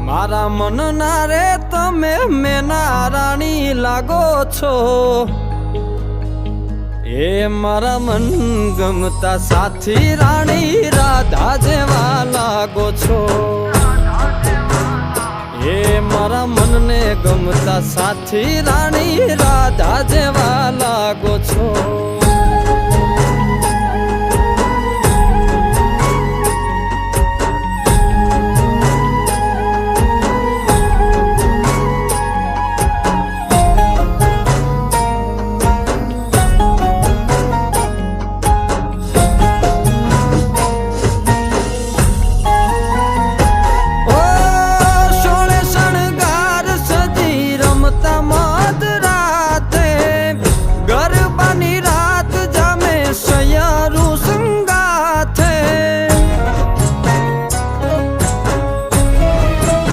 મારા મનના રે તમે મેના રાણી લાગો છો, એ મારા મન ગમતા સાથી રાણી રાધા જેવા લાગો છો, એ મારા મનને ગમતા સાથી રાણી રાધા જેવા લાગો છો।